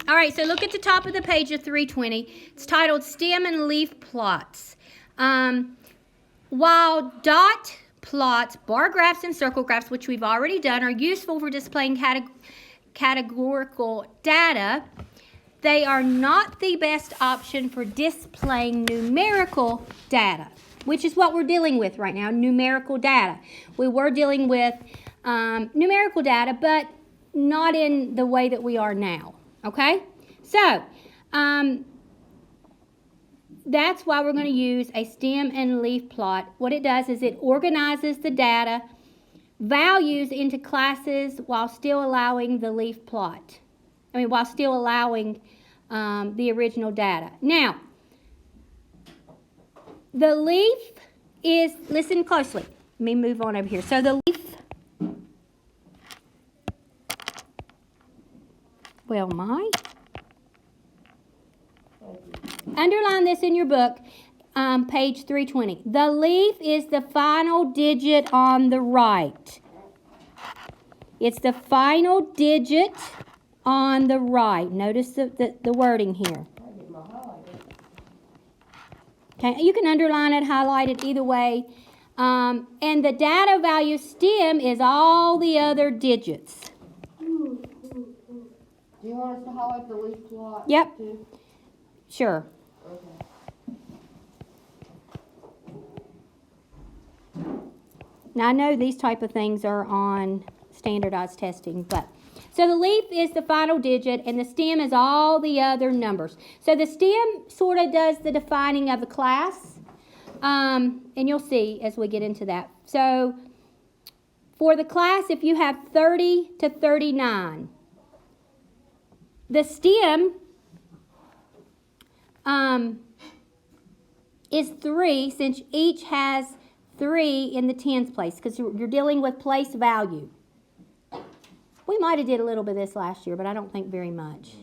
All right, so look at the top of the page of 320. It's titled Stem and Leaf Plots. While dot plots, bar graphs, and circle graphs, which we've already done, are useful for displaying categorical data, they are not the best option for displaying numerical data, which is what we're dealing with right now, numerical data. We were dealing with numerical data, but not in the way that we are now, okay? So, that's why we're going to use a stem and leaf plot. What it does is it organizes the data, values into classes while still allowing the leaf plot. While still allowing the original data. Now, the leaf is, listen closely. Let me move on over here. So the leaf, underline this in your book, page 320. The leaf is the final digit on the right. It's the final digit on the right. Notice the wording here. Okay, you can underline it, highlight it, either way. And the data value stem is all the other digits. Do you want us to highlight the leaf plot? Yep. Too? Sure. Okay. Now I know these type of things are on standardized testing, but so the leaf is the final digit and the stem is all the other numbers. So the stem sort of does the defining of the class, and you'll see as we get into that. So for the class, if you have 30 to 39, the stem is 3, since each has 3 in the tens place, because you're dealing with place value. We might have did a little bit of this last year, but I don't think very much.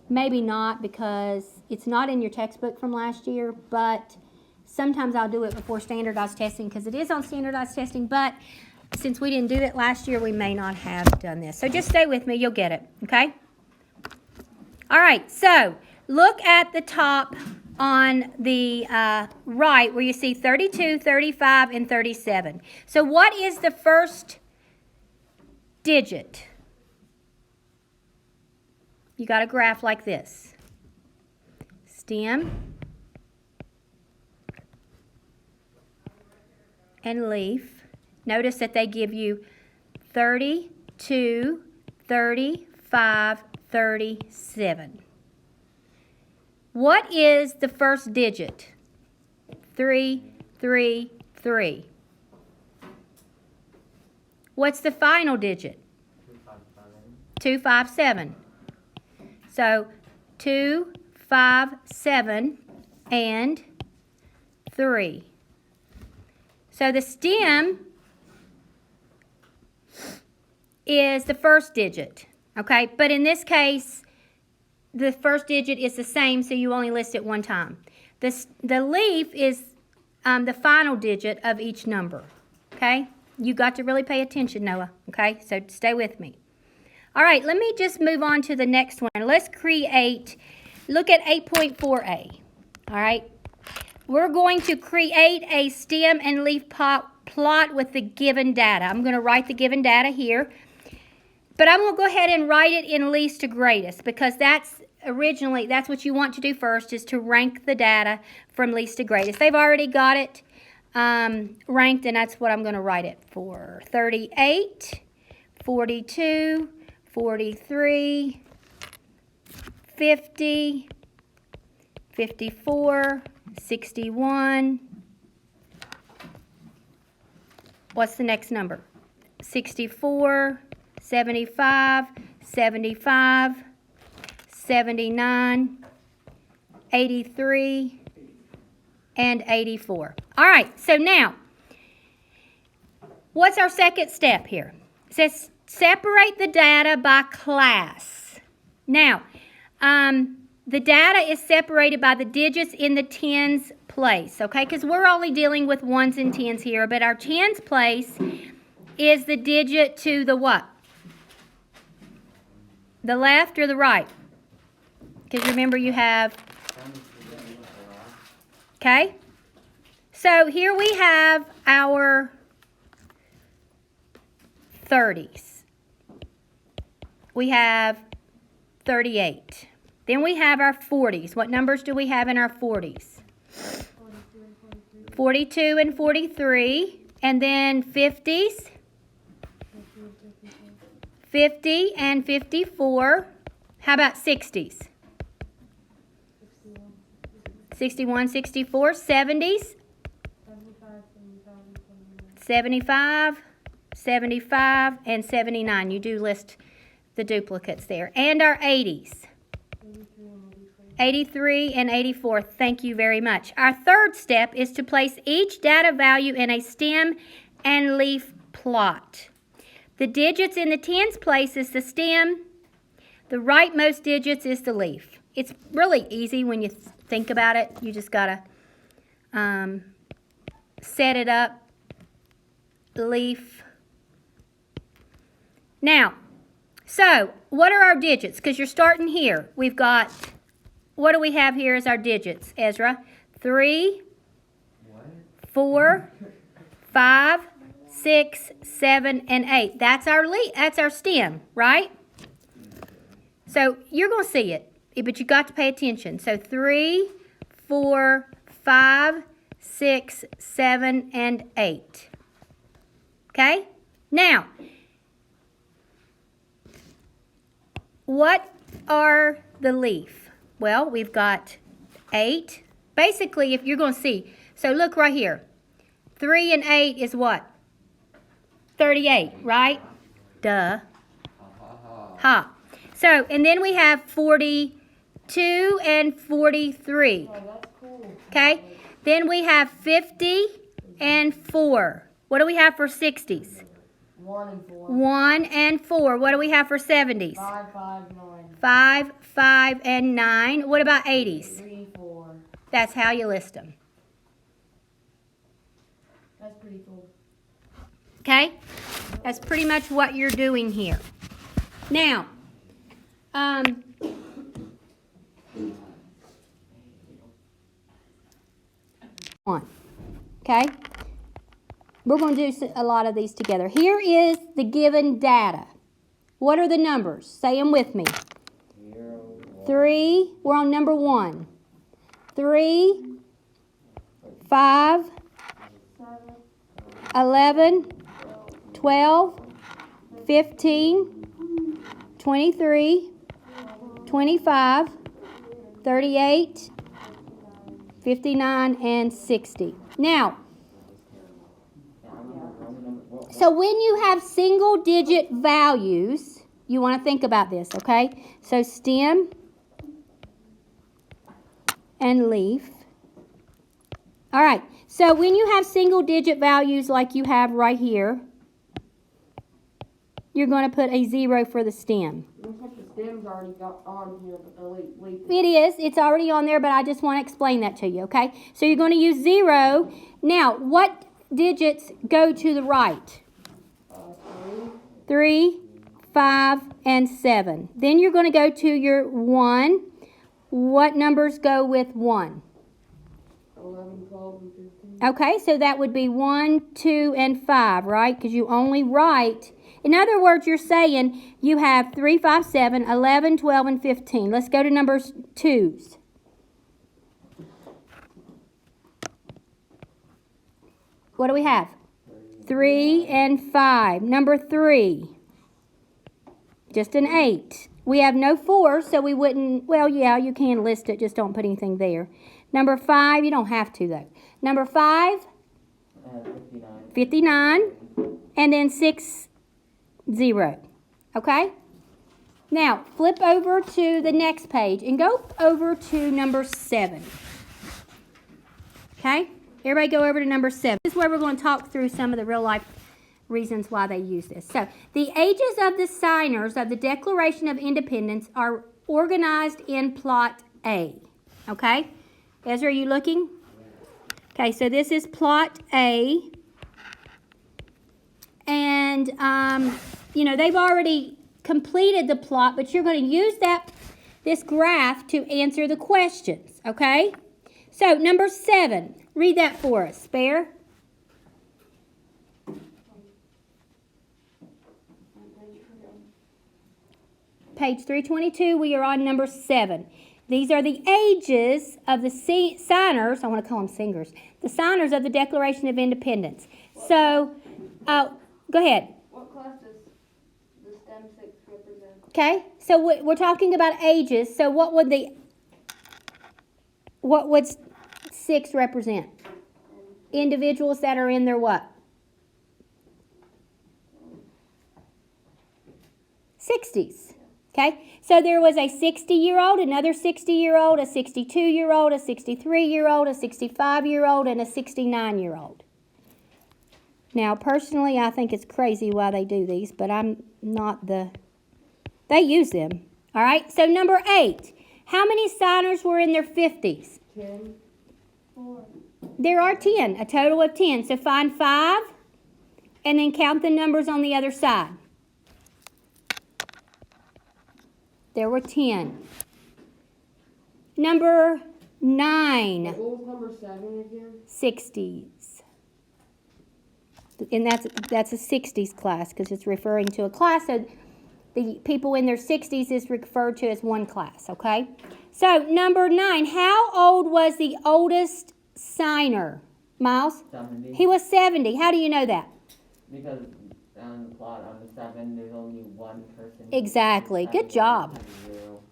Maybe not, because it's not in your textbook from last year, but sometimes I'll do it before standardized testing because it is on standardized testing, but since we didn't do it last year, we may not have done this. So just stay with me, you'll get it, okay? All right, so look at the top on the right where you see 32, 35, and 37. So what is the first digit? You got a graph like this. Stem and leaf. Notice that they give you 32, 35, 37. What is the first digit? 3, 3, 3. What's the final digit? 257. So 2, 5, 7, and 3. So the stem is the first digit, okay? But in this case, the first digit is the same, so you only list it one time. The leaf is the final digit of each number, okay? You got to really pay attention, Noah, okay? So stay with me. All right, let me just move on to the next one. Let's create, look at 8.4a, all right? We're going to create a stem and leaf plot with the given data. I'm going to write the given data here, but I'm going to go ahead and write it in least to greatest, because that's what you want to do first, is to rank the data from least to greatest. They've already got it ranked, and that's what I'm going to write it for. 38, 42, 43, 50, 54, 61. What's the next number? 64, 75, 75, 79, 83, and 84. All right, so now, what's our second step here? It says separate the data by class. Now, the data is separated by the digits in the tens place, okay? Because we're only dealing with ones and tens here, but our tens place is the digit to the what? The left or the right? Because remember you have, okay? So here we have our 30s. We have 38. Then we have our 40s. What numbers do we have in our 40s? 42 and 43. And then 50s? 50 and 54. How about 60s? 61, 64. 70s? 75, 75, and 79. You do list the duplicates there. And our 80s. 83 and 84. Thank you very much. Our third step is to place each data value in a stem and leaf plot. The digits in the tens place is the stem. The rightmost digits is the leaf. It's really easy when you think about it. You just got to set it up. Leaf. Now, so what are our digits? Because you're starting here. We've got, what do we have here as our digits, Ezra? 3, 4, 5, 6, 7, and 8. That's our leaf. That's our stem, right? So you're going to see it, but you got to pay attention. So 3, 4, 5, 6, 7, and 8. Okay? Now, what are the leaf? Well, we've got 8. Basically, if you're going to see, so look right here. 3 and 8 is what? 38, right? Duh. Ha. So, and then we have 42 and 43. Oh, that's cool. Okay? Then we have 50 and 4. What do we have for 60s? 1 and 4. 1 and 4. What do we have for 70s? 5, 5, 9. 5, 5, and 9. What about 80s? 3, 4. That's how you list them. That's pretty cool. Okay? That's pretty much what you're doing here. Now, one. Okay? We're going to do a lot of these together. Here is the given data. What are the numbers? Say them with me. 3, we're on number 1. 3, 5, 11, 12, 15, 23, 25, 38, 59, and 60. Now, so when you have single digit values, you want to think about this, okay? So stem and leaf. All right, so when you have single digit values like you have right here, you're going to put a 0 for the stem. Looks like the stem's already got on here, but the leaf. It is. It's already on there, but I just want to explain that to you, okay? So you're going to use 0. Now, what digits go to the right? 3, 5, and 7. Then you're going to go to your 1. What numbers go with 1? 11, 12, and 15. Okay, so that would be 1, 2, and 5, right? Because you only write, in other words, you're saying you have 3, 5, 7, 11, 12, and 15. Let's go to numbers 2s. What do we have? 3 and 5. Number 3. Just an 8. We have no 4, so we wouldn't, well, yeah, you can list it, just don't put anything there. Number 5, you don't have to, though. Number 5, 59. And then 6, 0. Okay? Now, flip over to the next page and go over to number 7. Okay? Everybody go over to number 7. This is where we're going to talk through some of the real-life reasons why they use this. So, the ages of the signers of the Declaration of Independence are organized in Plot A. Okay? Ezra, are you looking? Okay, so this is Plot A. And, you know, they've already completed the plot, but you're going to use this graph to answer the questions, okay? So, number 7, read that for us, Spare. Page 322, we are on number 7. These are the ages of the signers, I want to call them singers, the signers of the Declaration of Independence. So, go ahead. What class does the STEM 6 represent? Okay, so we're talking about ages. So what would 6 represent? Individuals that are in their what? 60s. Okay, so there was a 60-year-old, another 60-year-old, a 62-year-old, a 63-year-old, a 65-year-old, and a 69-year-old. Now, personally, I think it's crazy why they do these, but I'm not they use them. All right, so number 8. How many signers were in their 50s? 10. 4. There are 10, a total of 10. So find 5 and then count the numbers on the other side. There were 10. Number 9. What was number 7 again? 60s. And that's a 60s class because it's referring to a class. So the people in their 60s is referred to as one class, okay? So number 9, how old was the oldest signer? Miles? 70. He was 70. How do you know that? Because on the plot on the 7, there's only one person. Exactly. Good job. 0.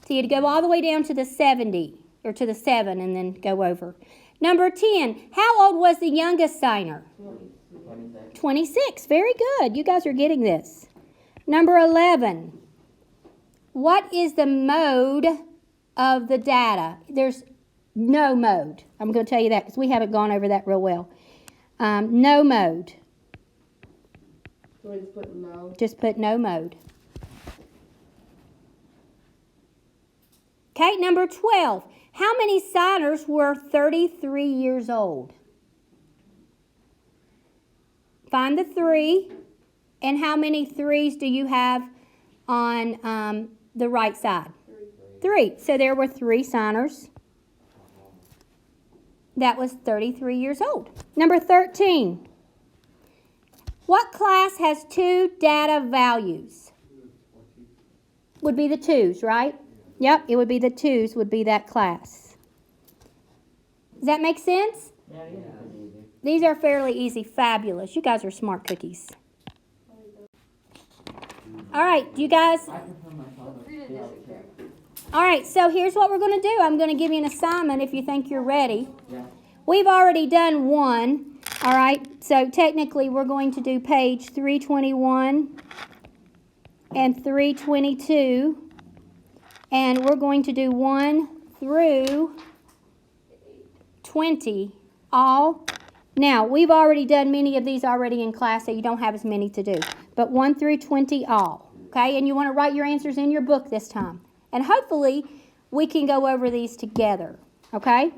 So you had to go all the way down to the 70, or to the 7, and then go over. Number 10, how old was the youngest signer? 26. 26. Very good. You guys are getting this. Number 11, what is the mode of the data? There's no mode. I'm going to tell you that because we haven't gone over that real well. No mode. So we just put no. Just put no mode. Okay, number 12. How many signers were 33 years old? Find the 3. And how many 3s do you have on the right side? 3. So there were 3 signers. That was 33 years old. Number 13. What class has 2 data values? Would be the 2s, right? Yep, it would be the 2s would be that class. Does that make sense? Yeah, yeah. Easy. These are fairly easy. Fabulous. You guys are smart cookies. All right, you guys. I prefer my father. All right, so here's what we're going to do. I'm going to give you an assignment if you think you're ready. Yeah. We've already done 1. All right, so technically we're going to do page 321 and 322. And we're going to do 1 through 20 all. Now, we've already done many of these already in class, so you don't have as many to do. But 1 through 20 all, okay? And you want to write your answers in your book this time. And hopefully, we can go over these together, okay?